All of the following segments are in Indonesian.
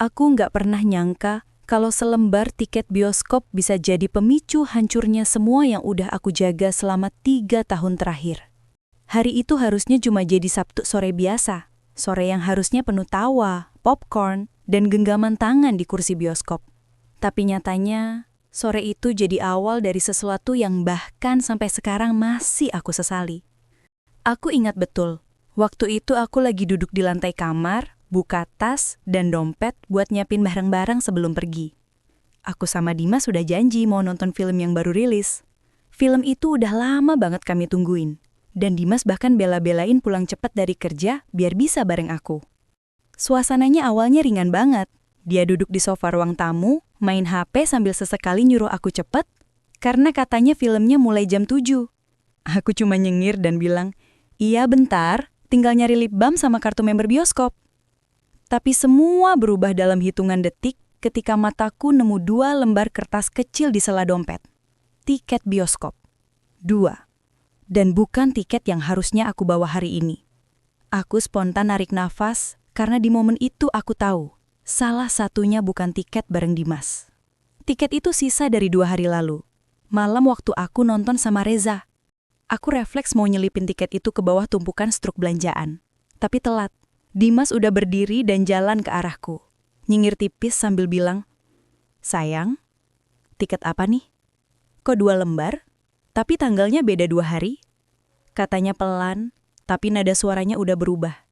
Aku nggak pernah nyangka kalau selembar tiket bioskop bisa jadi pemicu hancurnya semua yang udah aku jaga selama 3 tahun terakhir. Hari itu harusnya cuma jadi Sabtu sore biasa, sore yang harusnya penuh tawa, popcorn, dan genggaman tangan di kursi bioskop. Tapi nyatanya, sore itu jadi awal dari sesuatu yang bahkan sampai sekarang masih aku sesali. Aku ingat betul, waktu itu aku lagi duduk di lantai kamar, buka tas dan dompet buat nyiapin barang-barang sebelum pergi. Aku sama Dimas sudah janji mau nonton film yang baru rilis. Film itu udah lama banget kami tungguin. Dan Dimas bahkan bela-belain pulang cepat dari kerja biar bisa bareng aku. Suasananya awalnya ringan banget. Dia duduk di sofa ruang tamu, main HP sambil sesekali nyuruh aku cepet, karena katanya filmnya mulai jam 7. Aku cuma nyengir dan bilang, "Iya bentar, tinggal nyari lip balm sama kartu member bioskop." Tapi semua berubah dalam hitungan detik ketika mataku nemu 2 lembar kertas kecil di sela dompet. Tiket bioskop. 2. Dan bukan tiket yang harusnya aku bawa hari ini. Aku spontan narik nafas karena di momen itu aku tahu salah satunya bukan tiket bareng Dimas. Tiket itu sisa dari 2 hari lalu. Malam waktu aku nonton sama Reza. Aku refleks mau nyelipin tiket itu ke bawah tumpukan struk belanjaan. Tapi telat. Dimas udah berdiri dan jalan ke arahku. Nyengir tipis sambil bilang, "Sayang, tiket apa nih? Kok 2 lembar? Tapi tanggalnya beda 2 hari?" Katanya pelan, tapi nada suaranya udah berubah.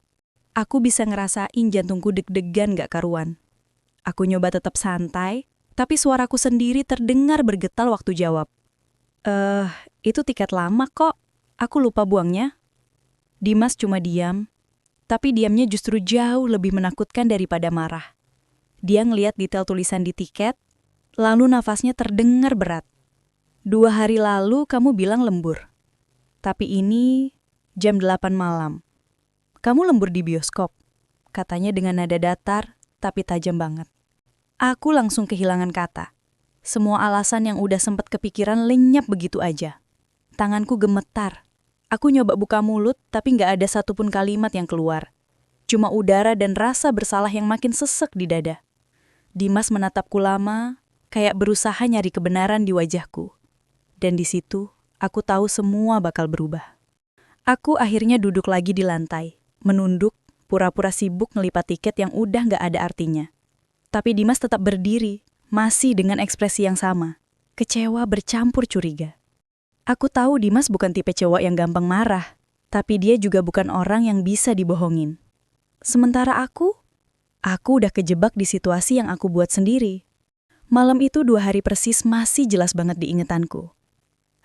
Aku bisa ngerasain jantungku deg-degan gak karuan. Aku nyoba tetap santai, tapi suaraku sendiri terdengar bergetar waktu jawab. Itu tiket lama kok. Aku lupa buangnya." Dimas cuma diam. Tapi diamnya justru jauh lebih menakutkan daripada marah. Dia ngeliat detail tulisan di tiket, lalu nafasnya terdengar berat. "2 hari lalu kamu bilang lembur. Tapi ini jam 8 malam. Kamu lembur di bioskop," katanya dengan nada datar, tapi tajam banget. Aku langsung kehilangan kata. Semua alasan yang udah sempat kepikiran lenyap begitu aja. Tanganku gemetar. Aku nyoba buka mulut, tapi nggak ada satupun kalimat yang keluar. Cuma udara dan rasa bersalah yang makin sesek di dada. Dimas menatapku lama, kayak berusaha nyari kebenaran di wajahku. Dan di situ, aku tahu semua bakal berubah. Aku akhirnya duduk lagi di lantai, menunduk, pura-pura sibuk ngelipat tiket yang udah nggak ada artinya. Tapi Dimas tetap berdiri, masih dengan ekspresi yang sama. Kecewa bercampur curiga. Aku tahu Dimas bukan tipe cowok yang gampang marah, tapi dia juga bukan orang yang bisa dibohongin. Sementara aku udah kejebak di situasi yang aku buat sendiri. Malam itu 2 hari persis masih jelas banget di ingetanku.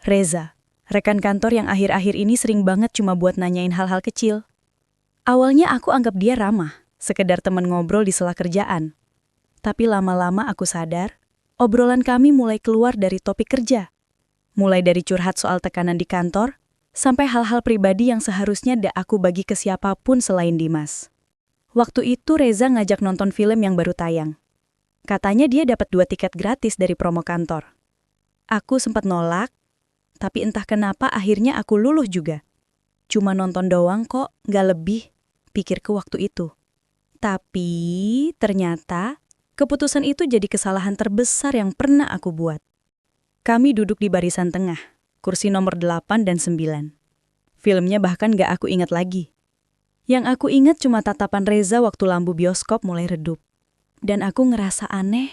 Reza, rekan kantor yang akhir-akhir ini sering banget cuma buat nanyain hal-hal kecil. Awalnya aku anggap dia ramah, sekedar teman ngobrol di sela kerjaan. Tapi lama-lama aku sadar, obrolan kami mulai keluar dari topik kerja. Mulai dari curhat soal tekanan di kantor, sampai hal-hal pribadi yang seharusnya aku bagi ke siapapun selain Dimas. Waktu itu Reza ngajak nonton film yang baru tayang. Katanya dia dapat 2 tiket gratis dari promo kantor. Aku sempat nolak, tapi entah kenapa akhirnya aku luluh juga. Cuma nonton doang kok, gak lebih, pikirku waktu itu. Tapi ternyata keputusan itu jadi kesalahan terbesar yang pernah aku buat. Kami duduk di barisan tengah, kursi nomor 8 dan 9. Filmnya bahkan gak aku ingat lagi. Yang aku ingat cuma tatapan Reza waktu lampu bioskop mulai redup. Dan aku ngerasa aneh,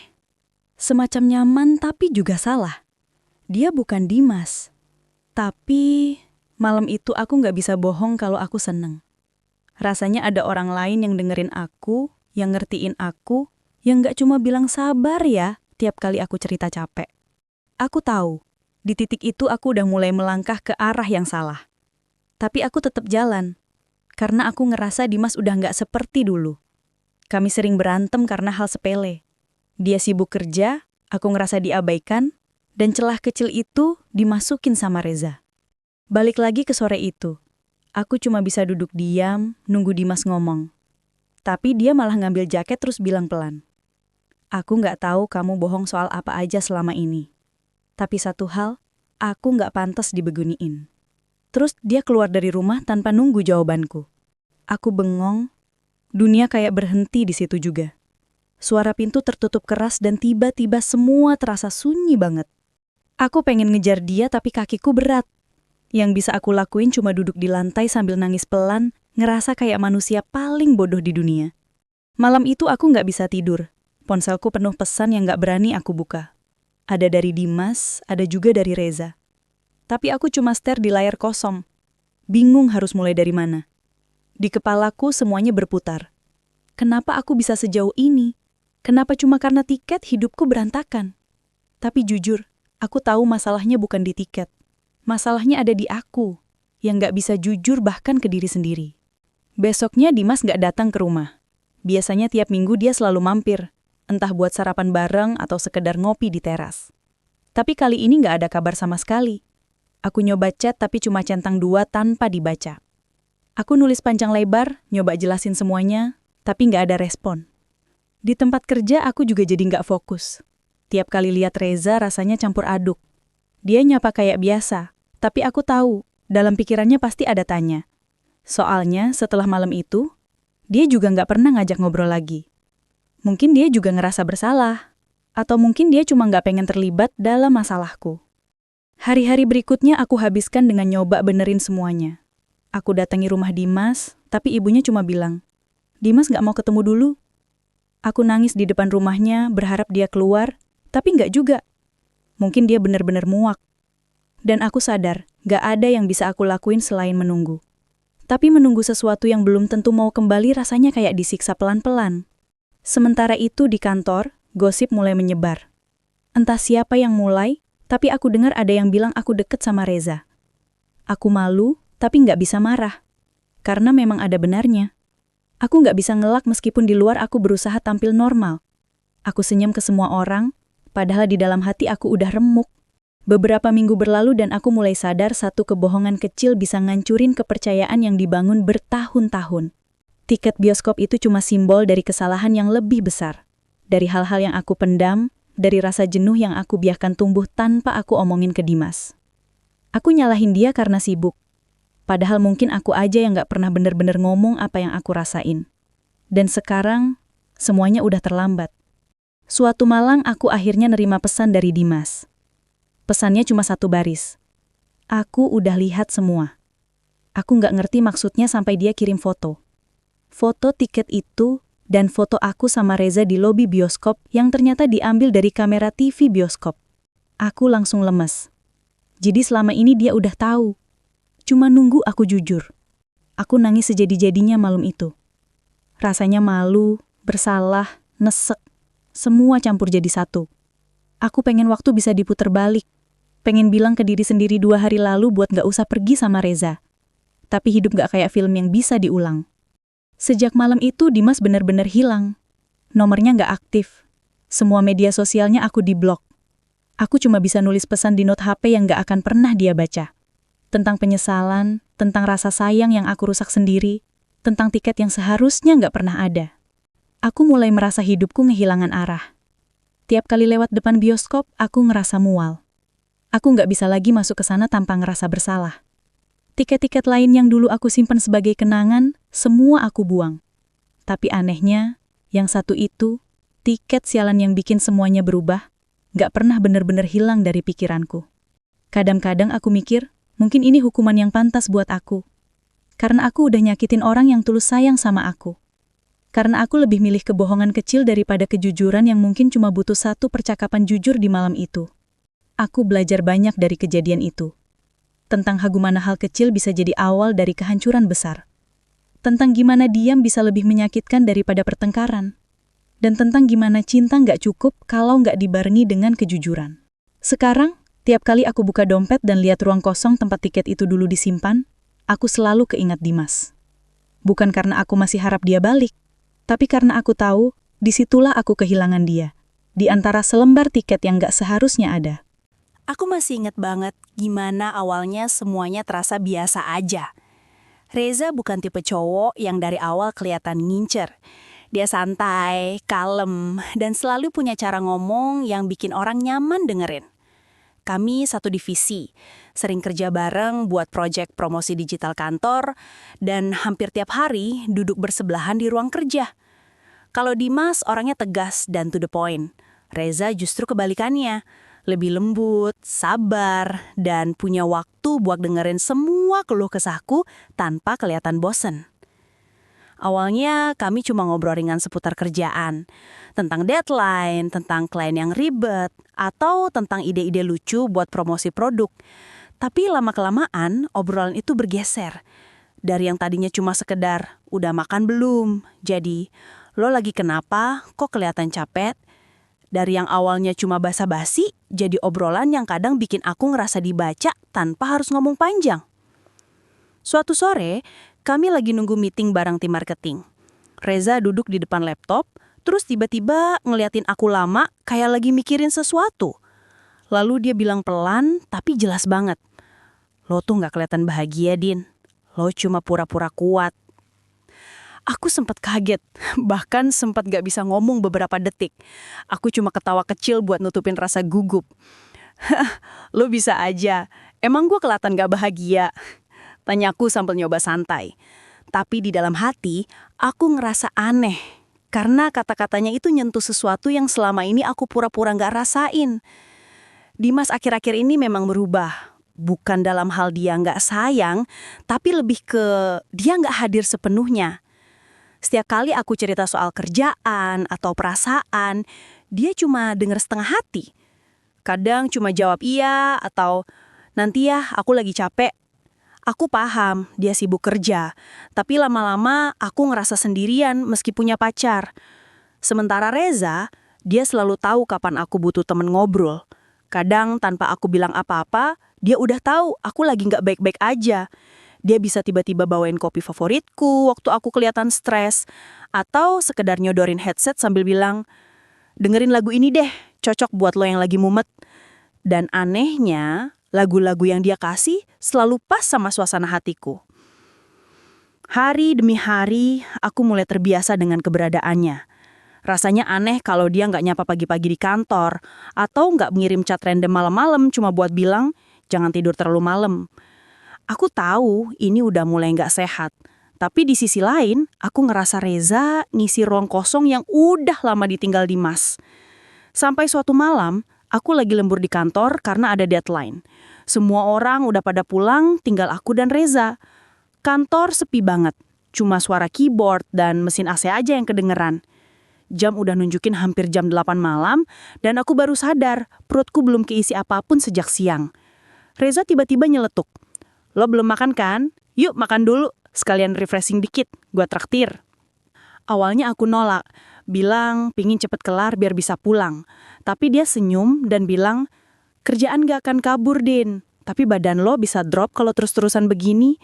semacam nyaman tapi juga salah. Dia bukan Dimas. Tapi malam itu aku gak bisa bohong kalau aku seneng. Rasanya ada orang lain yang dengerin aku, yang ngertiin aku, yang gak cuma bilang sabar ya tiap kali aku cerita capek. Aku tahu, di titik itu aku udah mulai melangkah ke arah yang salah. Tapi aku tetap jalan, karena aku ngerasa Dimas udah gak seperti dulu. Kami sering berantem karena hal sepele. Dia sibuk kerja, aku ngerasa diabaikan, dan celah kecil itu dimasukin sama Reza. Balik lagi ke sore itu, aku cuma bisa duduk diam, nunggu Dimas ngomong. Tapi dia malah ngambil jaket terus bilang pelan, "Aku gak tahu kamu bohong soal apa aja selama ini. Tapi satu hal, aku gak pantas dibeguniin." Terus dia keluar dari rumah tanpa nunggu jawabanku. Aku bengong, dunia kayak berhenti di situ juga. Suara pintu tertutup keras dan tiba-tiba semua terasa sunyi banget. Aku pengen ngejar dia tapi kakiku berat. Yang bisa aku lakuin cuma duduk di lantai sambil nangis pelan, ngerasa kayak manusia paling bodoh di dunia. Malam itu aku nggak bisa tidur. Ponselku penuh pesan yang nggak berani aku buka. Ada dari Dimas, ada juga dari Reza. Tapi aku cuma stare di layar kosong. Bingung harus mulai dari mana. Di kepalaku semuanya berputar. Kenapa aku bisa sejauh ini? Kenapa cuma karena tiket hidupku berantakan? Tapi jujur, aku tahu masalahnya bukan di tiket. Masalahnya ada di aku, yang nggak bisa jujur bahkan ke diri sendiri. Besoknya Dimas nggak datang ke rumah. Biasanya tiap minggu dia selalu mampir, entah buat sarapan bareng atau sekedar ngopi di teras. Tapi kali ini nggak ada kabar sama sekali. Aku nyoba chat tapi cuma centang 2 tanpa dibaca. Aku nulis panjang lebar, nyoba jelasin semuanya, tapi nggak ada respon. Di tempat kerja aku juga jadi nggak fokus. Tiap kali lihat Reza rasanya campur aduk. Dia nyapa kayak biasa, tapi aku tahu, dalam pikirannya pasti ada tanya. Soalnya setelah malam itu, dia juga nggak pernah ngajak ngobrol lagi. Mungkin dia juga ngerasa bersalah, atau mungkin dia cuma nggak pengen terlibat dalam masalahku. Hari-hari berikutnya aku habiskan dengan nyoba benerin semuanya. Aku datangi rumah Dimas, tapi ibunya cuma bilang, Dimas nggak mau ketemu dulu. Aku nangis di depan rumahnya, berharap dia keluar, tapi nggak juga. Mungkin dia benar-benar muak. Dan aku sadar, nggak ada yang bisa aku lakuin selain menunggu. Tapi menunggu sesuatu yang belum tentu mau kembali rasanya kayak disiksa pelan-pelan. Sementara itu di kantor, gosip mulai menyebar. Entah siapa yang mulai, tapi aku dengar ada yang bilang aku deket sama Reza. Aku malu, tapi nggak bisa marah. Karena memang ada benarnya. Aku nggak bisa ngelak meskipun di luar aku berusaha tampil normal. Aku senyum ke semua orang, padahal di dalam hati aku udah remuk. Beberapa minggu berlalu dan aku mulai sadar satu kebohongan kecil bisa ngancurin kepercayaan yang dibangun bertahun-tahun. Tiket bioskop itu cuma simbol dari kesalahan yang lebih besar. Dari hal-hal yang aku pendam, dari rasa jenuh yang aku biarkan tumbuh tanpa aku omongin ke Dimas. Aku nyalahin dia karena sibuk. Padahal mungkin aku aja yang gak pernah bener-bener ngomong apa yang aku rasain. Dan sekarang, semuanya udah terlambat. Suatu malam aku akhirnya nerima pesan dari Dimas. Pesannya cuma satu baris. Aku udah lihat semua. Aku nggak ngerti maksudnya sampai dia kirim foto. Foto tiket itu dan foto aku sama Reza di lobi bioskop yang ternyata diambil dari kamera TV bioskop. Aku langsung lemes. Jadi selama ini dia udah tahu. Cuma nunggu aku jujur. Aku nangis sejadi-jadinya malam itu. Rasanya malu, bersalah, nesek. Semua campur jadi satu. Aku pengen waktu bisa diputer balik. Pengen bilang ke diri sendiri 2 hari lalu buat gak usah pergi sama Reza. Tapi hidup gak kayak film yang bisa diulang. Sejak malam itu Dimas benar-benar hilang. Nomornya gak aktif. Semua media sosialnya aku diblok. Aku cuma bisa nulis pesan di note HP yang gak akan pernah dia baca. Tentang penyesalan, tentang rasa sayang yang aku rusak sendiri, tentang tiket yang seharusnya gak pernah ada. Aku mulai merasa hidupku ngehilangan arah. Tiap kali lewat depan bioskop, aku ngerasa mual. Aku nggak bisa lagi masuk ke sana tanpa ngerasa bersalah. Tiket-tiket lain yang dulu aku simpan sebagai kenangan, semua aku buang. Tapi anehnya, yang satu itu, tiket sialan yang bikin semuanya berubah, nggak pernah benar-benar hilang dari pikiranku. Kadang-kadang aku mikir, mungkin ini hukuman yang pantas buat aku. Karena aku udah nyakitin orang yang tulus sayang sama aku. Karena aku lebih milih kebohongan kecil daripada kejujuran yang mungkin cuma butuh satu percakapan jujur di malam itu. Aku belajar banyak dari kejadian itu. Tentang gimana hal kecil bisa jadi awal dari kehancuran besar. Tentang gimana diam bisa lebih menyakitkan daripada pertengkaran. Dan tentang gimana cinta nggak cukup kalau nggak dibarengi dengan kejujuran. Sekarang, tiap kali aku buka dompet dan lihat ruang kosong tempat tiket itu dulu disimpan, aku selalu keingat Dimas. Bukan karena aku masih harap dia balik, tapi karena aku tahu, disitulah aku kehilangan dia. Di antara selembar tiket yang nggak seharusnya ada. Aku masih inget banget gimana awalnya semuanya terasa biasa aja. Reza bukan tipe cowok yang dari awal kelihatan ngincer. Dia santai, kalem, dan selalu punya cara ngomong yang bikin orang nyaman dengerin. Kami satu divisi, sering kerja bareng buat proyek promosi digital kantor, dan hampir tiap hari duduk bersebelahan di ruang kerja. Kalau Dimas orangnya tegas dan to the point. Reza justru kebalikannya. Lebih lembut, sabar, dan punya waktu buat dengerin semua keluh kesahku tanpa kelihatan bosen. Awalnya kami cuma ngobrol ringan seputar kerjaan. Tentang deadline, tentang klien yang ribet, atau tentang ide-ide lucu buat promosi produk. Tapi lama-kelamaan obrolan itu bergeser. Dari yang tadinya cuma sekedar, udah makan belum? Jadi, lo lagi kenapa? Kok kelihatan capek? Dari yang awalnya cuma basa-basi, jadi obrolan yang kadang bikin aku ngerasa dibaca tanpa harus ngomong panjang. Suatu sore, kami lagi nunggu meeting bareng tim marketing. Reza duduk di depan laptop, terus tiba-tiba ngeliatin aku lama kayak lagi mikirin sesuatu. Lalu dia bilang pelan, tapi jelas banget. Lo tuh nggak kelihatan bahagia, Din. Lo cuma pura-pura kuat. Aku sempat kaget, bahkan sempat gak bisa ngomong beberapa detik. Aku cuma ketawa kecil buat nutupin rasa gugup. Lo bisa aja, emang gue kelihatan gak bahagia? Tanyaku sambil nyoba santai. Tapi di dalam hati, aku ngerasa aneh. Karena kata-katanya itu nyentuh sesuatu yang selama ini aku pura-pura gak rasain. Dimas akhir-akhir ini memang berubah. Bukan dalam hal dia nggak sayang, tapi lebih ke dia nggak hadir sepenuhnya. Setiap kali aku cerita soal kerjaan atau perasaan, dia cuma denger setengah hati. Kadang cuma jawab iya atau nanti ya aku lagi capek. Aku paham dia sibuk kerja, tapi lama-lama aku ngerasa sendirian meski punya pacar. Sementara Reza, dia selalu tahu kapan aku butuh temen ngobrol. Kadang tanpa aku bilang apa-apa, dia udah tahu aku lagi nggak baik-baik aja. Dia bisa tiba-tiba bawain kopi favoritku waktu aku kelihatan stres. Atau sekedar nyodorin headset sambil bilang, dengerin lagu ini deh, cocok buat lo yang lagi mumet. Dan anehnya, lagu-lagu yang dia kasih selalu pas sama suasana hatiku. Hari demi hari, aku mulai terbiasa dengan keberadaannya. Rasanya aneh kalau dia nggak nyapa pagi-pagi di kantor, atau nggak mengirim chat random malam-malam cuma buat bilang, jangan tidur terlalu malam. Aku tahu ini udah mulai nggak sehat, tapi di sisi lain, aku ngerasa Reza ngisi ruang kosong yang udah lama ditinggal Dimas. Sampai suatu malam, aku lagi lembur di kantor karena ada deadline. Semua orang udah pada pulang, tinggal aku dan Reza. Kantor sepi banget, cuma suara keyboard dan mesin AC aja yang kedengeran. Jam udah nunjukin hampir jam 8 malam, dan aku baru sadar perutku belum keisi apapun sejak siang. Reza tiba-tiba nyeletuk. Lo belum makan kan? Yuk makan dulu, sekalian refreshing dikit, gua traktir. Awalnya aku nolak, bilang pingin cepet kelar biar bisa pulang. Tapi dia senyum dan bilang, kerjaan gak akan kabur, Din. Tapi badan lo bisa drop kalau terus-terusan begini.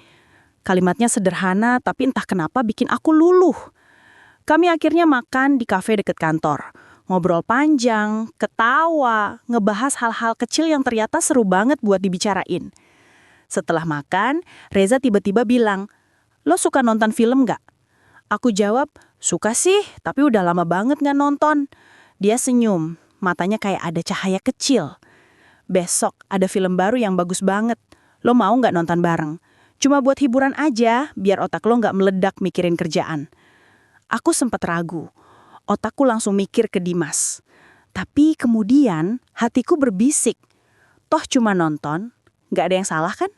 Kalimatnya sederhana, tapi entah kenapa bikin aku luluh. Kami akhirnya makan di kafe dekat kantor. Ngobrol panjang, ketawa, ngebahas hal-hal kecil yang ternyata seru banget buat dibicarain. Setelah makan, Reza tiba-tiba bilang, lo suka nonton film gak? Aku jawab, suka sih, tapi udah lama banget gak nonton. Dia senyum, matanya kayak ada cahaya kecil. Besok ada film baru yang bagus banget. Lo mau gak nonton bareng? Cuma buat hiburan aja, biar otak lo gak meledak mikirin kerjaan. Aku sempat ragu. Otakku langsung mikir ke Dimas. Tapi kemudian hatiku berbisik. Toh cuma nonton, gak ada yang salah kan?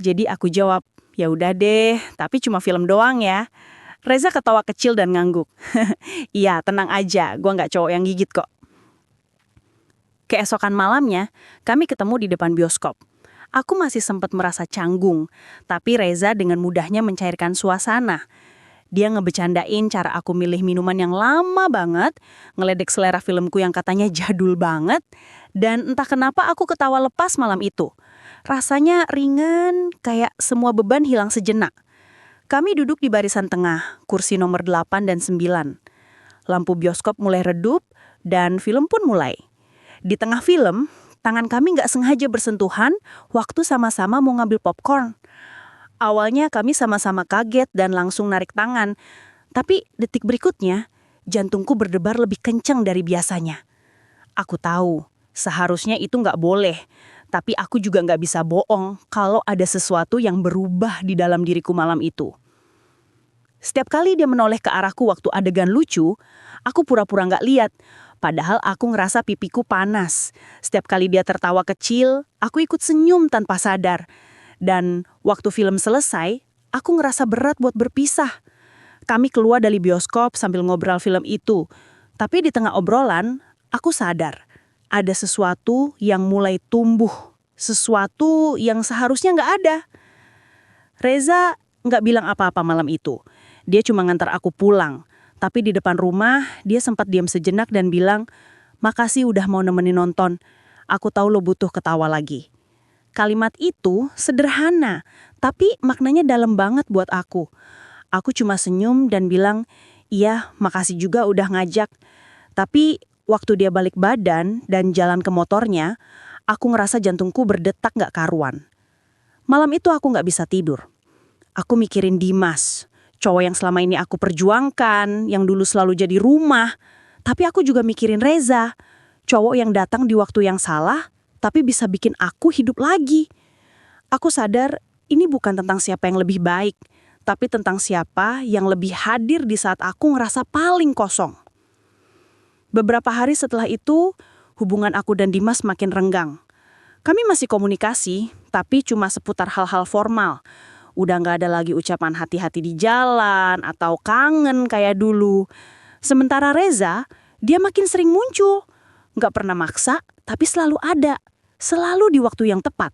Jadi aku jawab, ya udah deh, tapi cuma film doang ya. Reza ketawa kecil dan ngangguk. Iya, tenang aja, gua gak cowok yang gigit kok. Keesokan malamnya, kami ketemu di depan bioskop. Aku masih sempat merasa canggung, tapi Reza dengan mudahnya mencairkan suasana. Dia ngebecandain cara aku milih minuman yang lama banget, ngeledek selera filmku yang katanya jadul banget, dan entah kenapa aku ketawa lepas malam itu. Rasanya ringan, kayak semua beban hilang sejenak. Kami duduk di barisan tengah, kursi nomor 8 dan 9. Lampu bioskop mulai redup, dan film pun mulai. Di tengah film, tangan kami nggak sengaja bersentuhan waktu sama-sama mau ngambil popcorn. Awalnya kami sama-sama kaget dan langsung narik tangan. Tapi detik berikutnya, jantungku berdebar lebih kencang dari biasanya. Aku tahu, seharusnya itu nggak boleh. Tapi aku juga nggak bisa bohong kalau ada sesuatu yang berubah di dalam diriku malam itu. Setiap kali dia menoleh ke arahku waktu adegan lucu, aku pura-pura nggak lihat. Padahal aku ngerasa pipiku panas. Setiap kali dia tertawa kecil, aku ikut senyum tanpa sadar. Dan waktu film selesai, aku ngerasa berat buat berpisah. Kami keluar dari bioskop sambil ngobrol film itu. Tapi di tengah obrolan, aku sadar. Ada sesuatu yang mulai tumbuh. Sesuatu yang seharusnya nggak ada. Reza nggak bilang apa-apa malam itu. Dia cuma ngantar aku pulang. Tapi di depan rumah, dia sempat diam sejenak dan bilang, "Makasih udah mau nemenin nonton. Aku tahu lo butuh ketawa lagi." Kalimat itu sederhana, tapi maknanya dalam banget buat aku. Aku cuma senyum dan bilang, "Iya, makasih juga udah ngajak." Tapi waktu dia balik badan dan jalan ke motornya, aku ngerasa jantungku berdetak gak karuan. Malam itu aku gak bisa tidur. Aku mikirin Dimas, cowok yang selama ini aku perjuangkan, yang dulu selalu jadi rumah. Tapi aku juga mikirin Reza, cowok yang datang di waktu yang salah, tapi bisa bikin aku hidup lagi. Aku sadar ini bukan tentang siapa yang lebih baik, tapi tentang siapa yang lebih hadir di saat aku ngerasa paling kosong. Beberapa hari setelah itu, hubungan aku dan Dimas makin renggang. Kami masih komunikasi, tapi cuma seputar hal-hal formal. Udah gak ada lagi ucapan hati-hati di jalan atau kangen kayak dulu. Sementara Reza, dia makin sering muncul. Gak pernah maksa, tapi selalu ada. Selalu di waktu yang tepat.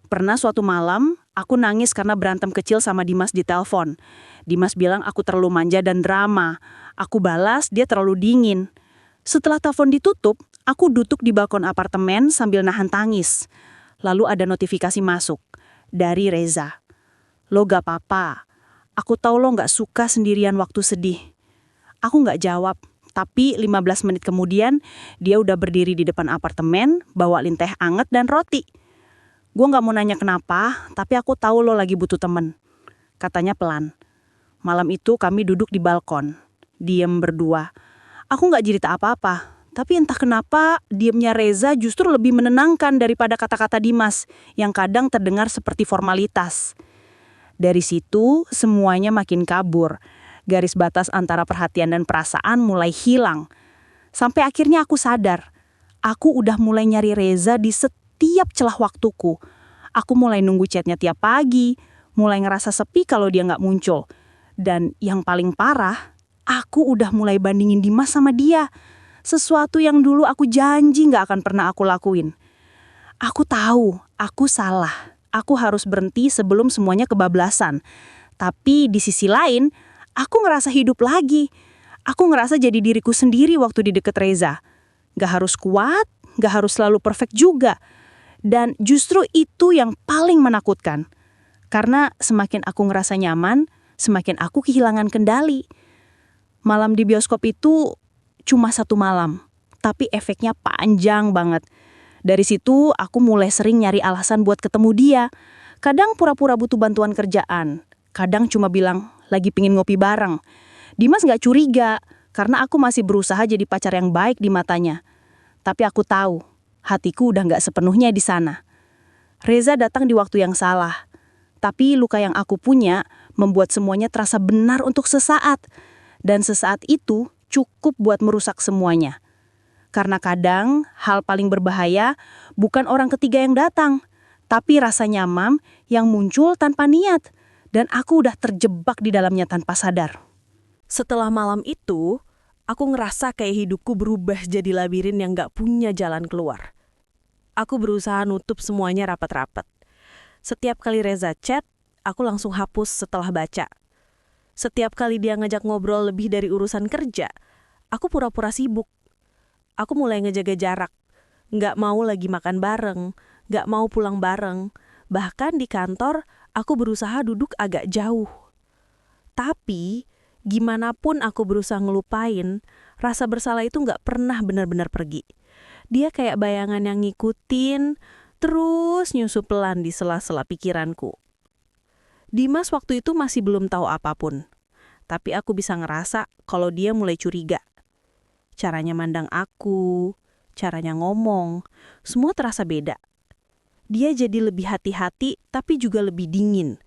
Pernah suatu malam, aku nangis karena berantem kecil sama Dimas di telepon. Dimas bilang aku terlalu manja dan drama. Aku balas, dia terlalu dingin. Setelah telepon ditutup, aku duduk di balkon apartemen sambil nahan tangis. Lalu ada notifikasi masuk. Dari Reza. "Lo gak apa-apa. Aku tahu lo gak suka sendirian waktu sedih." Aku gak jawab, tapi 15 menit kemudian dia udah berdiri di depan apartemen, bawain teh anget dan roti. "Gue gak mau nanya kenapa, tapi aku tahu lo lagi butuh temen," katanya pelan. Malam itu kami duduk di balkon, diem berdua. Aku gak cerita apa-apa, tapi entah kenapa diemnya Reza justru lebih menenangkan daripada kata-kata Dimas yang kadang terdengar seperti formalitas. Dari situ, semuanya makin kabur. Garis batas antara perhatian dan perasaan mulai hilang. Sampai akhirnya aku sadar, aku udah mulai nyari Reza di setiap celah waktuku. Aku mulai nunggu chatnya tiap pagi, mulai ngerasa sepi kalau dia nggak muncul. Dan yang paling parah, aku udah mulai bandingin Dimas sama dia. Sesuatu yang dulu aku janji nggak akan pernah aku lakuin. Aku tahu, aku salah. Aku harus berhenti sebelum semuanya kebablasan. Tapi di sisi lain, aku ngerasa hidup lagi. Aku ngerasa jadi diriku sendiri waktu di deket Reza. Gak harus kuat, gak harus selalu perfect juga. Dan justru itu yang paling menakutkan. Karena semakin aku ngerasa nyaman, semakin aku kehilangan kendali. Malam di bioskop itu cuma satu malam, tapi efeknya panjang banget. Dari situ aku mulai sering nyari alasan buat ketemu dia. Kadang pura-pura butuh bantuan kerjaan. Kadang cuma bilang lagi pingin ngopi bareng. Dimas gak curiga karena aku masih berusaha jadi pacar yang baik di matanya. Tapi aku tahu hatiku udah gak sepenuhnya di sana. Reza datang di waktu yang salah. Tapi luka yang aku punya membuat semuanya terasa benar untuk sesaat. Dan sesaat itu cukup buat merusak semuanya. Karena kadang hal paling berbahaya bukan orang ketiga yang datang, tapi rasa nyaman yang muncul tanpa niat, dan aku udah terjebak di dalamnya tanpa sadar. Setelah malam itu, aku ngerasa kayak hidupku berubah jadi labirin yang gak punya jalan keluar. Aku berusaha nutup semuanya rapat-rapat. Setiap kali Reza chat, aku langsung hapus setelah baca. Setiap kali dia ngajak ngobrol lebih dari urusan kerja, aku pura-pura sibuk. Aku mulai ngejaga jarak, gak mau lagi makan bareng, gak mau pulang bareng. Bahkan di kantor, aku berusaha duduk agak jauh. Tapi, gimana pun aku berusaha ngelupain, rasa bersalah itu gak pernah benar-benar pergi. Dia kayak bayangan yang ngikutin, terus nyusup pelan di sela-sela pikiranku. Dimas waktu itu masih belum tahu apapun. Tapi aku bisa ngerasa kalau dia mulai curiga. Caranya mandang aku, caranya ngomong, semua terasa beda. Dia jadi lebih hati-hati tapi juga lebih dingin.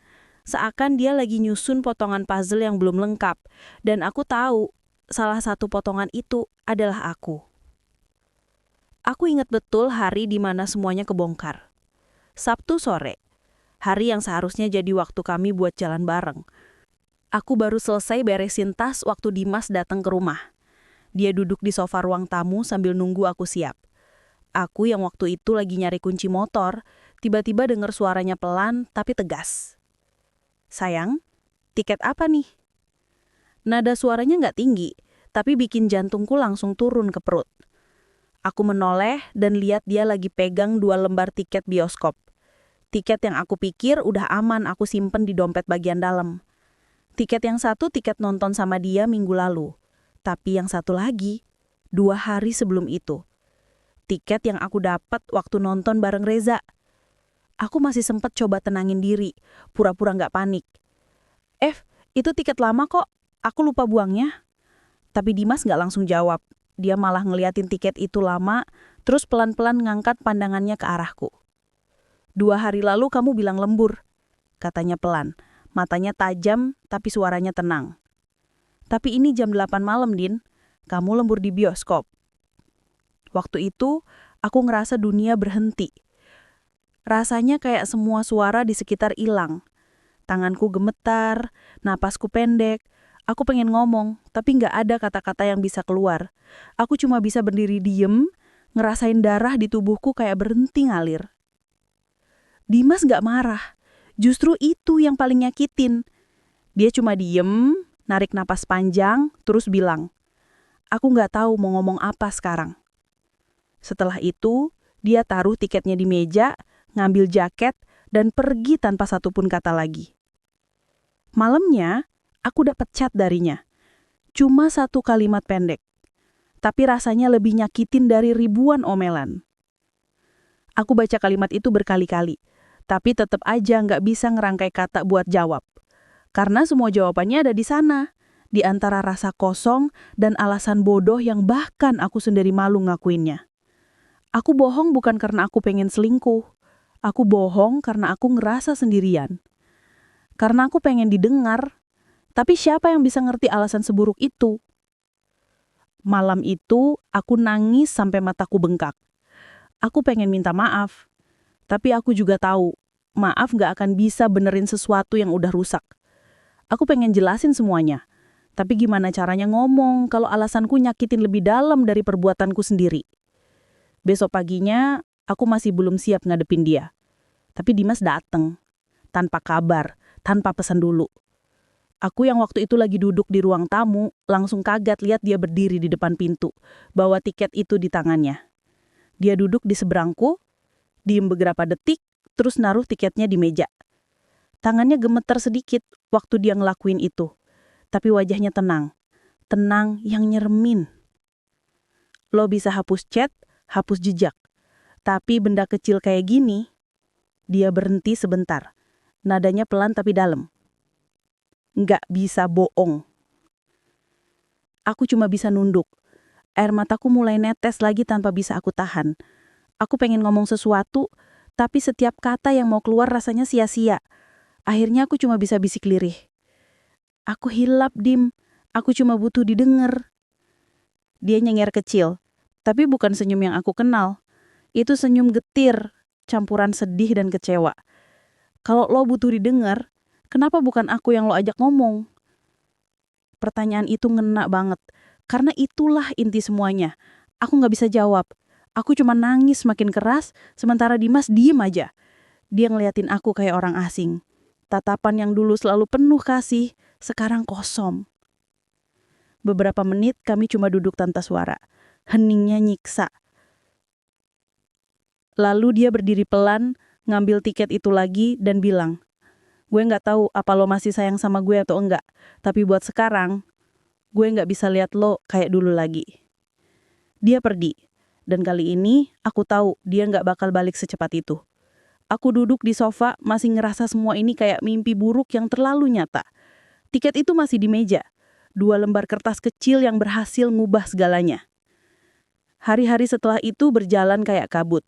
Seakan dia lagi nyusun potongan puzzle yang belum lengkap. Dan aku tahu, salah satu potongan itu adalah aku. Aku ingat betul hari di mana semuanya kebongkar. Sabtu sore, hari yang seharusnya jadi waktu kami buat jalan bareng. Aku baru selesai beresin tas waktu Dimas datang ke rumah. Dia duduk di sofa ruang tamu sambil nunggu aku siap. Aku yang waktu itu lagi nyari kunci motor, tiba-tiba dengar suaranya pelan tapi tegas. "Sayang, tiket apa nih?" Nada suaranya nggak tinggi, tapi bikin jantungku langsung turun ke perut. Aku menoleh dan lihat dia lagi pegang 2 lembar tiket bioskop. Tiket yang aku pikir udah aman aku simpen di dompet bagian dalam. Tiket yang satu tiket nonton sama dia minggu lalu. Tapi yang satu lagi, 2 hari sebelum itu. Tiket yang aku dapat waktu nonton bareng Reza. Aku masih sempat coba tenangin diri, pura-pura nggak panik. Itu tiket lama kok, aku lupa buangnya." Tapi Dimas nggak langsung jawab. Dia malah ngeliatin tiket itu lama, terus pelan-pelan ngangkat pandangannya ke arahku. "2 hari lalu kamu bilang lembur," katanya pelan. Matanya tajam, tapi suaranya tenang. "Tapi ini jam 8 malam, Din. Kamu lembur di bioskop." Waktu itu, aku ngerasa dunia berhenti. Rasanya kayak semua suara di sekitar hilang. Tanganku gemetar, napasku pendek. Aku pengen ngomong, tapi nggak ada kata-kata yang bisa keluar. Aku cuma bisa berdiri diem, ngerasain darah di tubuhku kayak berhenti ngalir. Dimas nggak marah. Justru itu yang paling nyakitin. Dia cuma diem, narik napas panjang, terus bilang, "Aku nggak tahu mau ngomong apa sekarang." Setelah itu, dia taruh tiketnya di meja, ngambil jaket, dan pergi tanpa satupun kata lagi. Malamnya, aku dapat chat darinya. Cuma 1 kalimat pendek. Tapi rasanya lebih nyakitin dari ribuan omelan. Aku baca kalimat itu berkali-kali, tapi tetap aja nggak bisa ngerangkai kata buat jawab. Karena semua jawabannya ada di sana, di antara rasa kosong dan alasan bodoh yang bahkan aku sendiri malu ngakuinnya. Aku bohong bukan karena aku pengen selingkuh. Aku bohong karena aku ngerasa sendirian. Karena aku pengen didengar. Tapi siapa yang bisa ngerti alasan seburuk itu? Malam itu, aku nangis sampai mataku bengkak. Aku pengen minta maaf. Tapi aku juga tahu, maaf gak akan bisa benerin sesuatu yang udah rusak. Aku pengen jelasin semuanya. Tapi gimana caranya ngomong kalau alasanku nyakitin lebih dalam dari perbuatanku sendiri? Besok paginya, aku masih belum siap ngadepin dia. Tapi Dimas dateng. Tanpa kabar, tanpa pesan dulu. Aku yang waktu itu lagi duduk di ruang tamu, langsung kaget lihat dia berdiri di depan pintu, bawa tiket itu di tangannya. Dia duduk di seberangku, diem beberapa detik, terus naruh tiketnya di meja. Tangannya gemeter sedikit waktu dia ngelakuin itu. Tapi wajahnya tenang. Tenang yang nyeremin. Lo bisa hapus chat, hapus jejak. Tapi benda kecil kayak gini, dia berhenti sebentar. Nadanya pelan tapi dalam. Nggak bisa bohong. Aku cuma bisa nunduk. Air mataku mulai netes lagi tanpa bisa aku tahan. Aku pengen ngomong sesuatu, tapi setiap kata yang mau keluar rasanya sia-sia. Akhirnya aku cuma bisa bisik lirih. "Aku hilap, Dim. Aku cuma butuh didengar." Dia nyengir kecil, tapi bukan senyum yang aku kenal. Itu senyum getir, campuran sedih dan kecewa. "Kalau lo butuh didengar, kenapa bukan aku yang lo ajak ngomong?" Pertanyaan itu ngena banget, karena itulah inti semuanya. Aku nggak bisa jawab. Aku cuma nangis makin keras, sementara Dimas diem aja. Dia ngeliatin aku kayak orang asing. Tatapan yang dulu selalu penuh kasih, sekarang kosong. Beberapa menit kami cuma duduk tanpa suara. Heningnya nyiksa. Lalu dia berdiri pelan, ngambil tiket itu lagi dan bilang, "Gue nggak tahu apa lo masih sayang sama gue atau enggak. Tapi buat sekarang, gue nggak bisa lihat lo kayak dulu lagi." Dia pergi. Dan kali ini, aku tahu dia nggak bakal balik secepat itu. Aku duduk di sofa, masih ngerasa semua ini kayak mimpi buruk yang terlalu nyata. Tiket itu masih di meja. 2 lembar kertas kecil yang berhasil ngubah segalanya. Hari-hari setelah itu berjalan kayak kabut.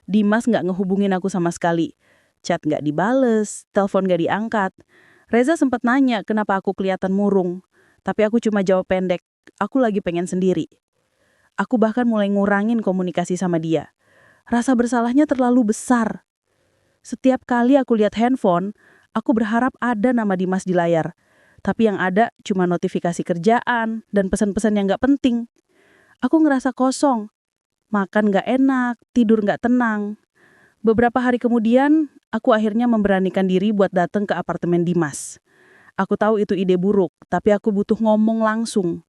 Dimas nggak ngehubungin aku sama sekali. chat nggak dibales, telepon nggak diangkat. Reza sempat nanya kenapa aku kelihatan murung, tapi aku cuma jawab pendek, aku lagi pengen sendiri. Aku bahkan mulai ngurangin komunikasi sama dia. Rasa bersalahnya terlalu besar. Setiap kali aku lihat handphone, aku berharap ada nama Dimas di layar. Tapi yang ada cuma notifikasi kerjaan dan pesan-pesan yang nggak penting. Aku ngerasa kosong, makan nggak enak, tidur nggak tenang. Beberapa hari kemudian, aku akhirnya memberanikan diri buat datang ke apartemen Dimas. Aku tahu itu ide buruk, tapi aku butuh ngomong langsung.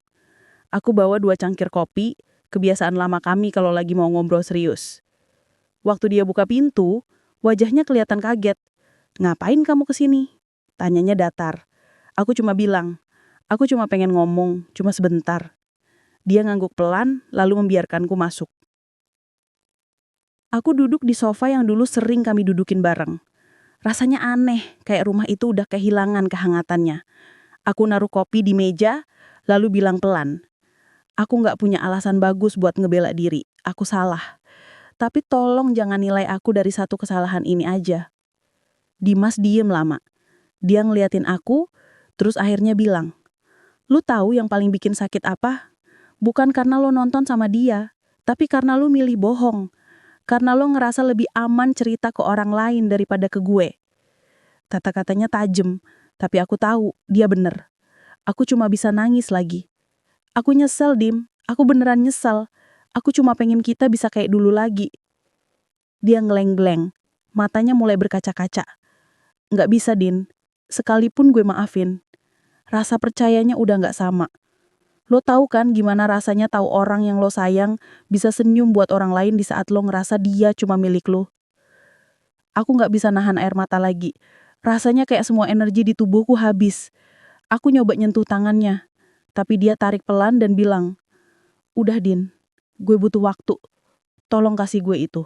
Aku bawa 2 cangkir kopi, kebiasaan lama kami kalau lagi mau ngobrol serius. Waktu dia buka pintu, wajahnya kelihatan kaget. "Ngapain kamu kesini?" Tanyanya datar. Aku cuma bilang, "Aku cuma pengen ngomong, cuma sebentar." Dia ngangguk pelan, lalu membiarkanku masuk. Aku duduk di sofa yang dulu sering kami dudukin bareng. Rasanya aneh, kayak rumah itu udah kehilangan kehangatannya. Aku naruh kopi di meja, lalu bilang pelan, "Aku nggak punya alasan bagus buat ngebela diri. Aku salah. Tapi tolong jangan nilai aku dari satu kesalahan ini aja." Dimas diem lama. Dia ngeliatin aku, terus akhirnya bilang, "Lu tahu yang paling bikin sakit apa? Bukan karena lo nonton sama dia, tapi karena lu milih bohong. Karena lo ngerasa lebih aman cerita ke orang lain daripada ke gue." Kata-katanya tajam, tapi aku tahu dia bener. Aku cuma bisa nangis lagi. Aku nyesel, Dim. Aku beneran nyesel. Aku cuma pengen kita bisa kayak dulu lagi. Dia ngeleng-geleng. Matanya mulai berkaca-kaca. "Nggak bisa, Din. Sekalipun gue maafin. Rasa percayanya udah nggak sama. Lo tahu kan gimana rasanya tahu orang yang lo sayang bisa senyum buat orang lain di saat lo ngerasa dia cuma milik lo." Aku nggak bisa nahan air mata lagi. Rasanya kayak semua energi di tubuhku habis. Aku nyoba nyentuh tangannya, tapi dia tarik pelan dan bilang, "Udah, Din, gue butuh waktu. Tolong kasih gue itu."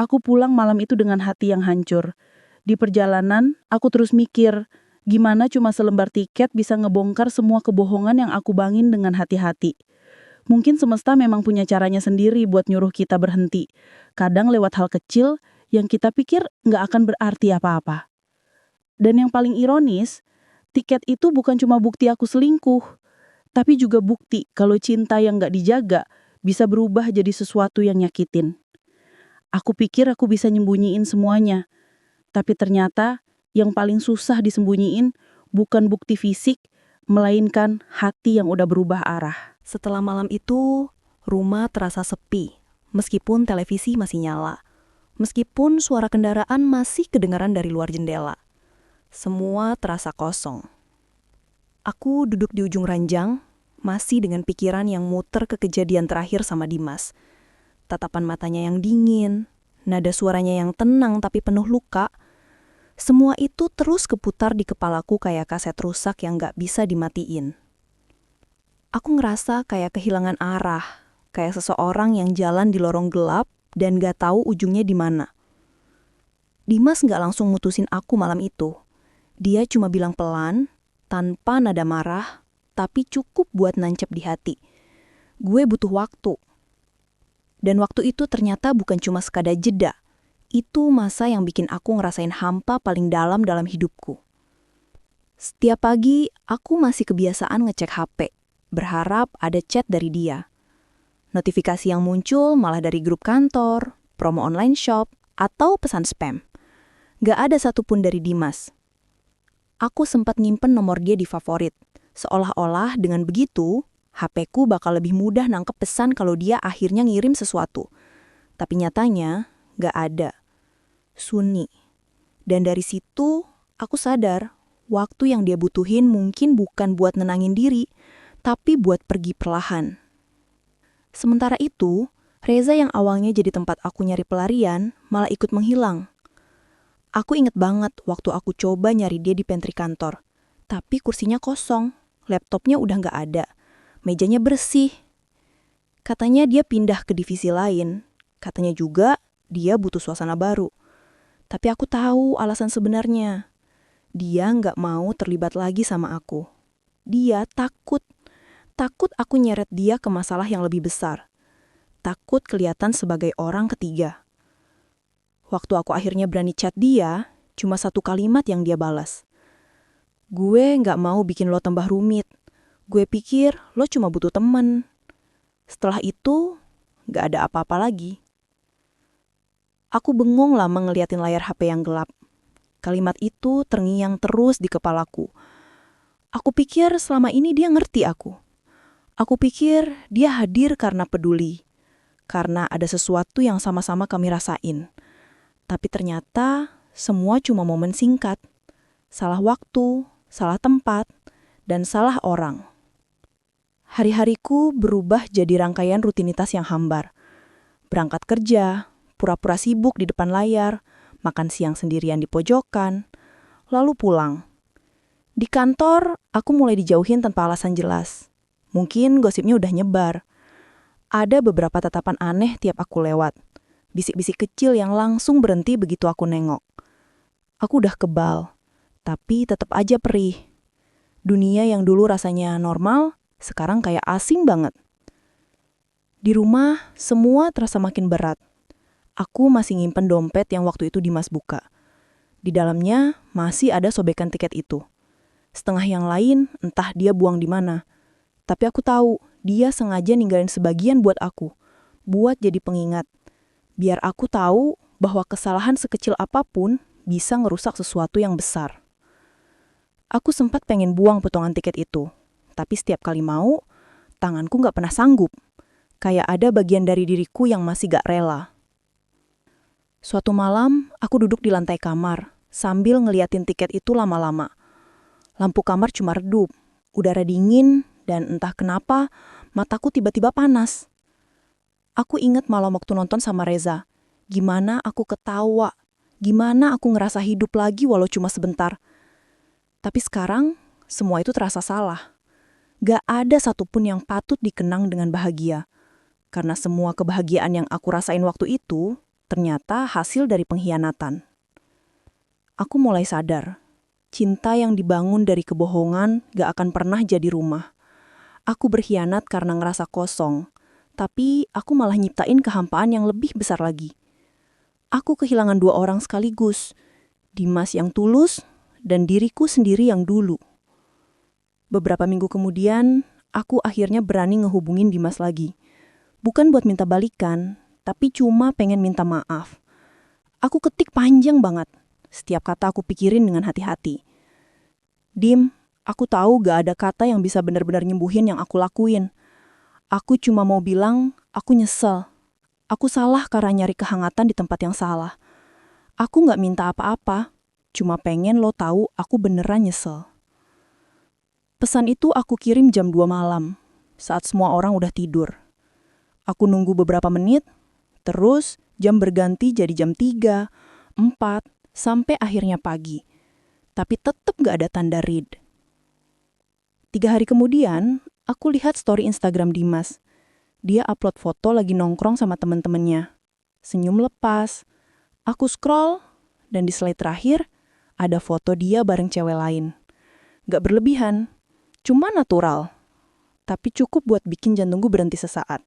Aku pulang malam itu dengan hati yang hancur. Di perjalanan, aku terus mikir, gimana cuma selembar tiket bisa ngebongkar semua kebohongan yang aku bangin dengan hati-hati. Mungkin semesta memang punya caranya sendiri buat nyuruh kita berhenti. Kadang lewat hal kecil yang kita pikir nggak akan berarti apa-apa. Dan yang paling ironis, tiket itu bukan cuma bukti aku selingkuh, tapi juga bukti kalau cinta yang nggak dijaga bisa berubah jadi sesuatu yang nyakitin. Aku pikir aku bisa nyembunyiin semuanya, tapi ternyata yang paling susah disembunyiin bukan bukti fisik, melainkan hati yang udah berubah arah. Setelah malam itu, rumah terasa sepi, meskipun televisi masih nyala. Meskipun suara kendaraan masih kedengaran dari luar jendela. Semua terasa kosong. Aku duduk di ujung ranjang, masih dengan pikiran yang muter ke kejadian terakhir sama Dimas. Tatapan matanya yang dingin, nada suaranya yang tenang tapi penuh luka. Semua itu terus keputar di kepalaku kayak kaset rusak yang gak bisa dimatiin. Aku ngerasa kayak kehilangan arah, kayak seseorang yang jalan di lorong gelap dan gak tahu ujungnya di mana. Dimas gak langsung mutusin aku malam itu. Dia cuma bilang pelan, tanpa nada marah, tapi cukup buat nancep di hati. Gue butuh waktu. Dan waktu itu ternyata bukan cuma sekadar jeda. Itu masa yang bikin aku ngerasain hampa paling dalam hidupku. Setiap pagi, aku masih kebiasaan ngecek HP, berharap ada chat dari dia. Notifikasi yang muncul malah dari grup kantor, promo online shop, atau pesan spam. Gak ada satupun dari Dimas. Aku sempat nyimpen nomor dia di favorit, seolah-olah dengan begitu, HP-ku bakal lebih mudah nangkep pesan kalau dia akhirnya ngirim sesuatu. Tapi nyatanya, gak ada. Sunyi. Dan dari situ, aku sadar, waktu yang dia butuhin mungkin bukan buat nenangin diri, tapi buat pergi perlahan. Sementara itu, Reza yang awalnya jadi tempat aku nyari pelarian, malah ikut menghilang. Aku inget banget waktu aku coba nyari dia di pantry kantor. Tapi kursinya kosong, laptopnya udah gak ada. Mejanya bersih. Katanya dia pindah ke divisi lain. Katanya juga dia butuh suasana baru. Tapi aku tahu alasan sebenarnya. Dia nggak mau terlibat lagi sama aku. Dia takut. Takut aku nyeret dia ke masalah yang lebih besar. Takut kelihatan sebagai orang ketiga. Waktu aku akhirnya berani chat dia, cuma satu kalimat yang dia balas. Gue nggak mau bikin lo tambah rumit. Gue pikir lo cuma butuh temen. Setelah itu, nggak ada apa-apa lagi. Aku bengong lama ngeliatin layar HP yang gelap. Kalimat itu terngiang terus di kepalaku. Aku pikir selama ini dia ngerti aku. Aku pikir dia hadir karena peduli. Karena ada sesuatu yang sama-sama kami rasain. Tapi ternyata semua cuma momen singkat. Salah waktu, salah tempat, dan salah orang. Hari-hariku berubah jadi rangkaian rutinitas yang hambar. Berangkat kerja, pura-pura sibuk di depan layar, makan siang sendirian di pojokan, lalu pulang. Di kantor, aku mulai dijauhin tanpa alasan jelas. Mungkin gosipnya udah nyebar. Ada beberapa tatapan aneh tiap aku lewat. Bisik-bisik kecil yang langsung berhenti begitu aku nengok. Aku udah kebal, tapi tetap aja perih. Dunia yang dulu rasanya normal, sekarang kayak asing banget. Di rumah, semua terasa makin berat. Aku masih nyimpen dompet yang waktu itu Dimas buka. Di dalamnya masih ada sobekan tiket itu. Setengah yang lain entah dia buang di mana. Tapi aku tahu dia sengaja ninggalin sebagian buat aku. Buat jadi pengingat. Biar aku tahu bahwa kesalahan sekecil apapun bisa ngerusak sesuatu yang besar. Aku sempat pengen buang potongan tiket itu. Tapi setiap kali mau, tanganku gak pernah sanggup. Kayak ada bagian dari diriku yang masih gak rela. Suatu malam, aku duduk di lantai kamar, sambil ngeliatin tiket itu lama-lama. Lampu kamar cuma redup, udara dingin, dan entah kenapa, mataku tiba-tiba panas. Aku ingat malam waktu nonton sama Reza. Gimana aku ketawa, gimana aku ngerasa hidup lagi walau cuma sebentar. Tapi sekarang, semua itu terasa salah. Gak ada satupun yang patut dikenang dengan bahagia. Karena semua kebahagiaan yang aku rasain waktu itu, ternyata hasil dari pengkhianatan. Aku mulai sadar, cinta yang dibangun dari kebohongan gak akan pernah jadi rumah. Aku berkhianat karena ngerasa kosong, tapi aku malah nyiptain kehampaan yang lebih besar lagi. Aku kehilangan dua orang sekaligus, Dimas yang tulus dan diriku sendiri yang dulu. Beberapa minggu kemudian, aku akhirnya berani ngehubungin Dimas lagi. Bukan buat minta balikan, tapi cuma pengen minta maaf. Aku ketik panjang banget. Setiap kata aku pikirin dengan hati-hati. Dim, aku tahu gak ada kata yang bisa benar-benar nyembuhin yang aku lakuin. Aku cuma mau bilang, aku nyesel. Aku salah karena nyari kehangatan di tempat yang salah. Aku gak minta apa-apa, cuma pengen lo tahu aku beneran nyesel. Pesan itu aku kirim jam 2 malam, saat semua orang udah tidur. Aku nunggu beberapa menit, terus jam berganti jadi jam 3, 4, sampai akhirnya pagi. Tapi tetap gak ada tanda read. 3 hari kemudian, aku lihat story Instagram Dimas. Dia upload foto lagi nongkrong sama temen-temennya. Senyum lepas. Aku scroll, dan di slide terakhir, ada foto dia bareng cewek lain. Gak berlebihan, cuma natural. Tapi cukup buat bikin jantungku berhenti sesaat.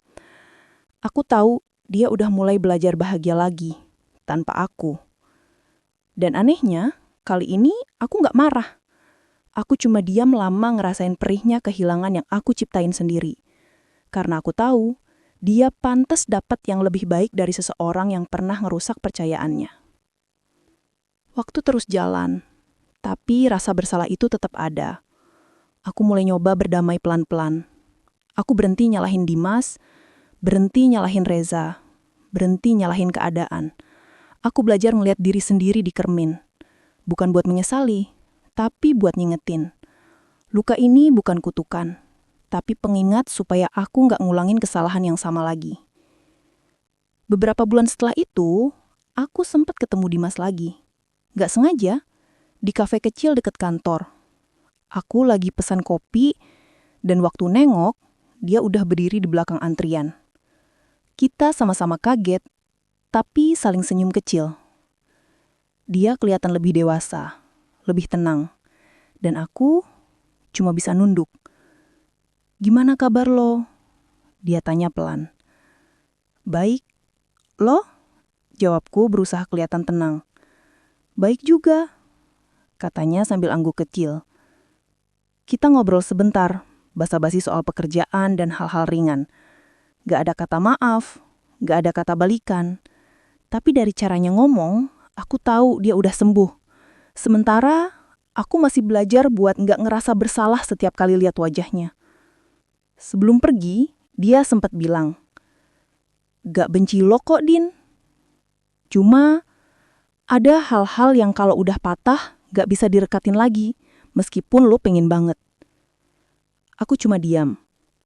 Aku tahu dia udah mulai belajar bahagia lagi, tanpa aku. Dan anehnya, kali ini aku gak marah. Aku cuma diam lama ngerasain perihnya kehilangan yang aku ciptain sendiri. Karena aku tahu, dia pantas dapat yang lebih baik dari seseorang yang pernah ngerusak percayaannya. Waktu terus jalan, tapi rasa bersalah itu tetap ada. Aku mulai nyoba berdamai pelan-pelan. Aku berhenti nyalahin Dimas, berhenti nyalahin Reza, berhenti nyalahin keadaan. Aku belajar ngeliat diri sendiri di cermin. Bukan buat menyesali, tapi buat ngingetin. Luka ini bukan kutukan, tapi pengingat supaya aku nggak ngulangin kesalahan yang sama lagi. Beberapa bulan setelah itu, aku sempat ketemu Dimas lagi. Nggak sengaja, di kafe kecil deket kantor. Aku lagi pesan kopi, dan waktu nengok, dia udah berdiri di belakang antrian. Kita sama-sama kaget, tapi saling senyum kecil. Dia kelihatan lebih dewasa, lebih tenang. Dan aku cuma bisa nunduk. Gimana kabar lo? Dia tanya pelan. Baik, lo? Jawabku berusaha kelihatan tenang. Baik juga, katanya sambil angguk kecil. Kita ngobrol sebentar, basa-basi soal pekerjaan dan hal-hal ringan. Gak ada kata maaf, gak ada kata balikan. Tapi dari caranya ngomong, aku tahu dia udah sembuh. Sementara, aku masih belajar buat gak ngerasa bersalah setiap kali lihat wajahnya. Sebelum pergi, dia sempat bilang, "Gak benci lo kok, Din. Cuma, ada hal-hal yang kalau udah patah, gak bisa direkatin lagi, meskipun lo pengen banget." Aku cuma diam,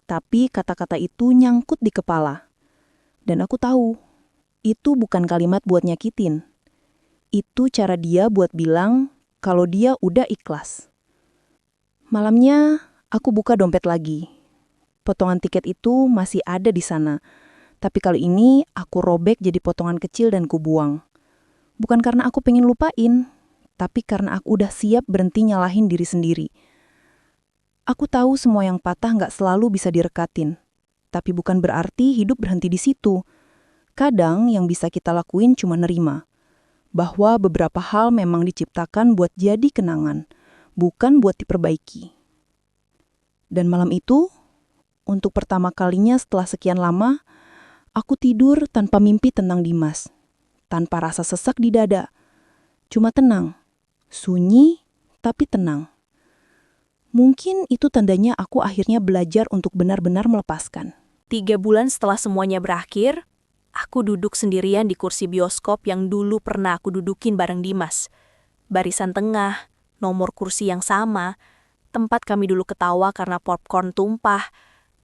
tapi kata-kata itu nyangkut di kepala. Dan aku tahu, itu bukan kalimat buat nyakitin. Itu cara dia buat bilang kalau dia udah ikhlas. Malamnya, aku buka dompet lagi. Potongan tiket itu masih ada di sana. Tapi kali ini aku robek jadi potongan kecil dan kubuang. Bukan karena aku pengen lupain, tapi karena aku udah siap berhenti nyalahin diri sendiri. Aku tahu semua yang patah nggak selalu bisa direkatin. Tapi bukan berarti hidup berhenti di situ. Kadang yang bisa kita lakuin cuma nerima. Bahwa beberapa hal memang diciptakan buat jadi kenangan, bukan buat diperbaiki. Dan malam itu, untuk pertama kalinya setelah sekian lama, aku tidur tanpa mimpi tentang Dimas. Tanpa rasa sesak di dada. Cuma tenang. Sunyi, tapi tenang. Mungkin itu tandanya aku akhirnya belajar untuk benar-benar melepaskan. 3 bulan setelah semuanya berakhir, aku duduk sendirian di kursi bioskop yang dulu pernah aku dudukin bareng Dimas. Barisan tengah, nomor kursi yang sama, tempat kami dulu ketawa karena popcorn tumpah,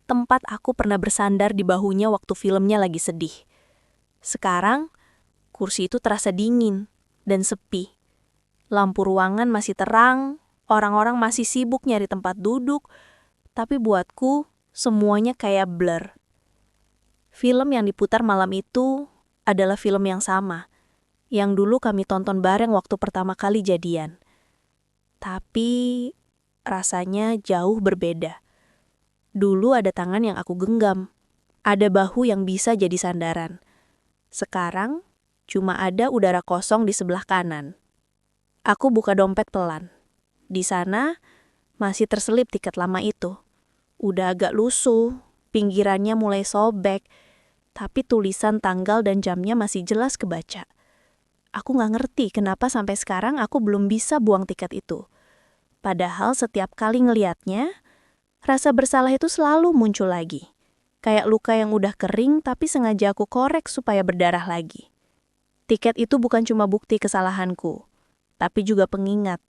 tempat aku pernah bersandar di bahunya waktu filmnya lagi sedih. Sekarang, kursi itu terasa dingin dan sepi. Lampu ruangan masih terang, orang-orang masih sibuk nyari tempat duduk, tapi buatku semuanya kayak blur. Film yang diputar malam itu adalah film yang sama, yang dulu kami tonton bareng waktu pertama kali jadian. Tapi rasanya jauh berbeda. Dulu ada tangan yang aku genggam, ada bahu yang bisa jadi sandaran. Sekarang, cuma ada udara kosong di sebelah kanan. Aku buka dompet pelan. Di sana, masih terselip tiket lama itu. Udah agak lusuh, pinggirannya mulai sobek, tapi tulisan tanggal dan jamnya masih jelas kebaca. Aku nggak ngerti kenapa sampai sekarang aku belum bisa buang tiket itu. Padahal setiap kali ngeliatnya, rasa bersalah itu selalu muncul lagi. Kayak luka yang udah kering tapi sengaja aku korek supaya berdarah lagi. Tiket itu bukan cuma bukti kesalahanku, tapi juga pengingat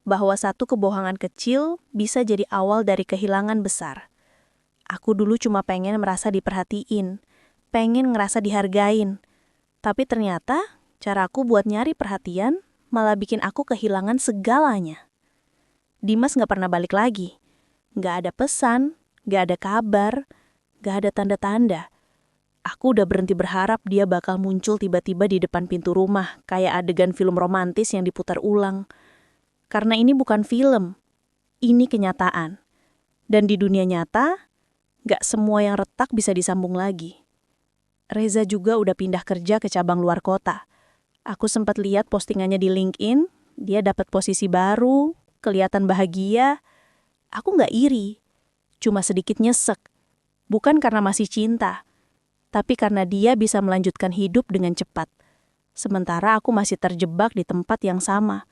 bahwa satu kebohongan kecil bisa jadi awal dari kehilangan besar. Aku dulu cuma pengen merasa diperhatiin, pengen ngerasa dihargain. Tapi ternyata caraku buat nyari perhatian malah bikin aku kehilangan segalanya. Dimas gak pernah balik lagi. Gak ada pesan, gak ada kabar, gak ada tanda-tanda. Aku udah berhenti berharap dia bakal muncul tiba-tiba di depan pintu rumah, kayak adegan film romantis yang diputar ulang. Karena ini bukan film, ini kenyataan. Dan di dunia nyata, gak semua yang retak bisa disambung lagi. Reza juga udah pindah kerja ke cabang luar kota. Aku sempat lihat postingannya di LinkedIn, dia dapat posisi baru, kelihatan bahagia. Aku gak iri, cuma sedikit nyesek. Bukan karena masih cinta, tapi karena dia bisa melanjutkan hidup dengan cepat. Sementara aku masih terjebak di tempat yang sama,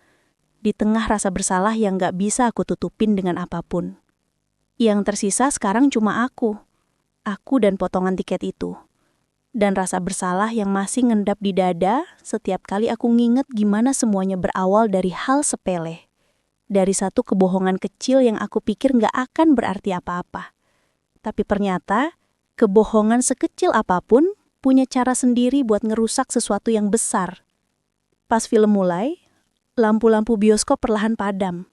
di tengah rasa bersalah yang gak bisa aku tutupin dengan apapun. Yang tersisa sekarang cuma aku dan potongan tiket itu. Dan rasa bersalah yang masih ngendap di dada setiap kali aku nginget gimana semuanya berawal dari hal sepele. Dari satu kebohongan kecil yang aku pikir gak akan berarti apa-apa. Tapi ternyata, kebohongan sekecil apapun punya cara sendiri buat ngerusak sesuatu yang besar. Pas film mulai, lampu-lampu bioskop perlahan padam.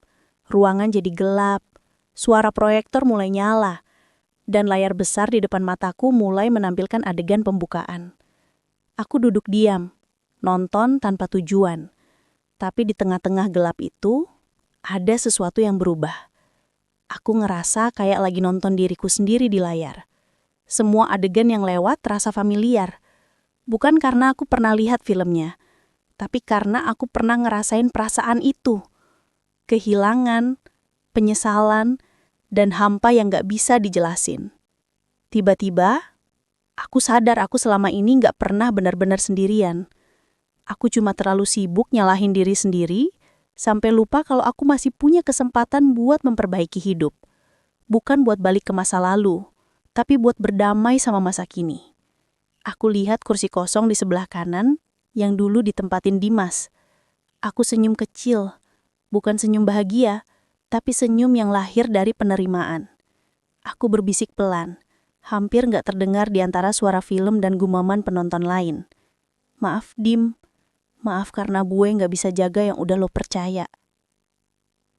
Ruangan jadi gelap, suara proyektor mulai nyala, dan layar besar di depan mataku mulai menampilkan adegan pembukaan. Aku duduk diam, nonton tanpa tujuan. Tapi di tengah-tengah gelap itu, ada sesuatu yang berubah. Aku ngerasa kayak lagi nonton diriku sendiri di layar. Semua adegan yang lewat terasa familiar. Bukan karena aku pernah lihat filmnya, tapi karena aku pernah ngerasain perasaan itu. Kehilangan, penyesalan, dan hampa yang gak bisa dijelasin. Tiba-tiba, aku sadar aku selama ini gak pernah benar-benar sendirian. Aku cuma terlalu sibuk nyalahin diri sendiri, sampai lupa kalau aku masih punya kesempatan buat memperbaiki hidup. Bukan buat balik ke masa lalu, tapi buat berdamai sama masa kini. Aku lihat kursi kosong di sebelah kanan yang dulu ditempatin Dimas. Aku senyum kecil, bukan senyum bahagia, tapi senyum yang lahir dari penerimaan. Aku berbisik pelan, hampir gak terdengar di antara suara film dan gumaman penonton lain. Maaf, Dim. Maaf karena gue gak bisa jaga yang udah lo percaya.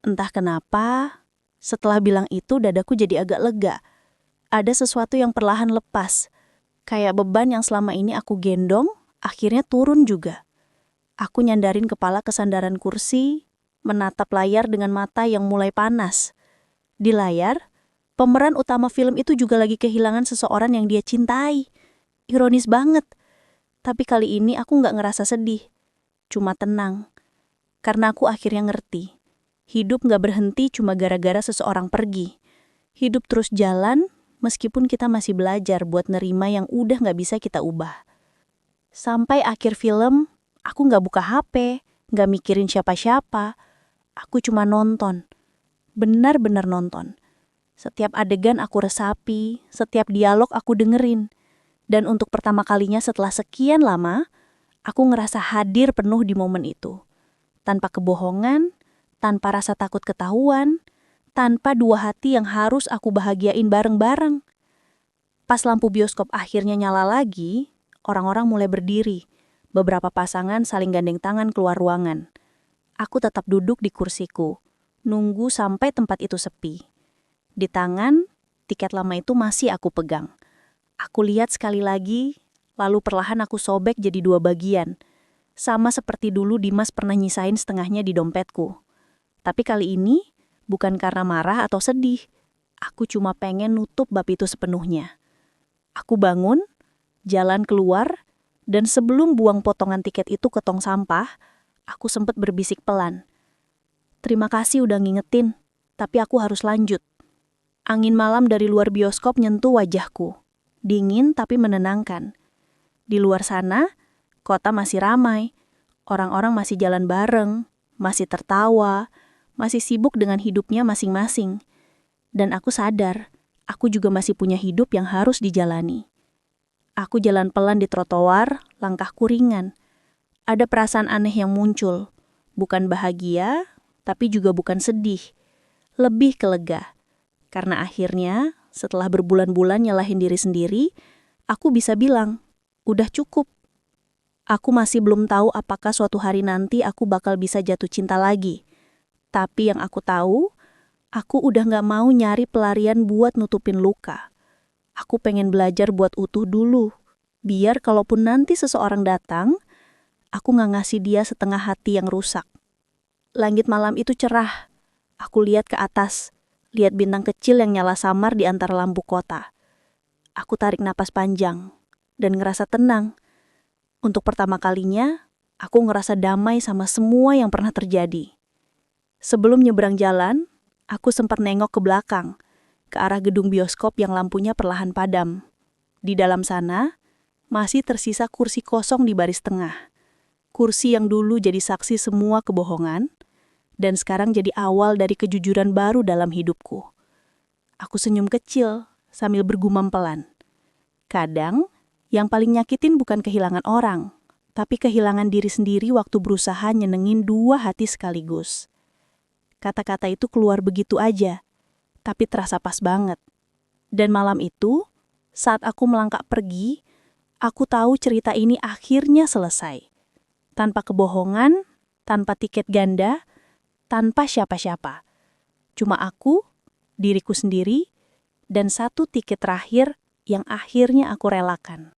Entah kenapa, setelah bilang itu dadaku jadi agak lega. Ada sesuatu yang perlahan lepas. Kayak beban yang selama ini aku gendong, akhirnya turun juga. Aku nyandarin kepala ke sandaran kursi, menatap layar dengan mata yang mulai panas. Di layar, pemeran utama film itu juga lagi kehilangan seseorang yang dia cintai. Ironis banget. Tapi kali ini aku gak ngerasa sedih. Cuma tenang. Karena aku akhirnya ngerti. Hidup gak berhenti cuma gara-gara seseorang pergi. Hidup terus jalan, meskipun kita masih belajar buat nerima yang udah gak bisa kita ubah. Sampai akhir film, aku gak buka HP, gak mikirin siapa-siapa. Aku cuma nonton. Benar-benar nonton. Setiap adegan aku resapi, setiap dialog aku dengerin. Dan untuk pertama kalinya setelah sekian lama, aku ngerasa hadir penuh di momen itu. Tanpa kebohongan, tanpa rasa takut ketahuan, tanpa dua hati yang harus aku bahagiain bareng-bareng. Pas lampu bioskop akhirnya nyala lagi, orang-orang mulai berdiri. Beberapa pasangan saling gandeng tangan keluar ruangan. Aku tetap duduk di kursiku, nunggu sampai tempat itu sepi. Di tangan, tiket lama itu masih aku pegang. Aku lihat sekali lagi, lalu perlahan aku sobek jadi 2 bagian. Sama seperti dulu Dimas pernah nyisain setengahnya di dompetku. Tapi kali ini, bukan karena marah atau sedih. Aku cuma pengen nutup bab itu sepenuhnya. Aku bangun, jalan keluar, dan sebelum buang potongan tiket itu ke tong sampah, aku sempat berbisik pelan. Terima kasih udah ngingetin, tapi aku harus lanjut. Angin malam dari luar bioskop nyentuh wajahku. Dingin tapi menenangkan. Di luar sana, kota masih ramai. Orang-orang masih jalan bareng, masih tertawa, masih sibuk dengan hidupnya masing-masing. Dan aku sadar, aku juga masih punya hidup yang harus dijalani. Aku jalan pelan di trotoar, langkahku ringan. Ada perasaan aneh yang muncul. Bukan bahagia, tapi juga bukan sedih. Lebih ke lega. Karena akhirnya, setelah berbulan-bulan nyalahin diri sendiri, aku bisa bilang, udah cukup. Aku masih belum tahu apakah suatu hari nanti aku bakal bisa jatuh cinta lagi. Tapi yang aku tahu, aku udah gak mau nyari pelarian buat nutupin luka. Aku pengen belajar buat utuh dulu. Biar kalaupun nanti seseorang datang, aku gak ngasih dia setengah hati yang rusak. Langit malam itu cerah. Aku lihat ke atas, lihat bintang kecil yang nyala samar di antara lampu kota. Aku tarik napas panjang dan ngerasa tenang. Untuk pertama kalinya, aku ngerasa damai sama semua yang pernah terjadi. Sebelum nyebrang jalan, aku sempat nengok ke belakang, ke arah gedung bioskop yang lampunya perlahan padam. Di dalam sana, masih tersisa kursi kosong di baris tengah. Kursi yang dulu jadi saksi semua kebohongan, dan sekarang jadi awal dari kejujuran baru dalam hidupku. Aku senyum kecil sambil bergumam pelan. Kadang, yang paling nyakitin bukan kehilangan orang, tapi kehilangan diri sendiri waktu berusaha nyenengin 2 hati sekaligus. Kata-kata itu keluar begitu aja, tapi terasa pas banget. Dan malam itu, saat aku melangkah pergi, aku tahu cerita ini akhirnya selesai. Tanpa kebohongan, tanpa tiket ganda, tanpa siapa-siapa. Cuma aku, diriku sendiri, dan 1 tiket terakhir yang akhirnya aku relakan.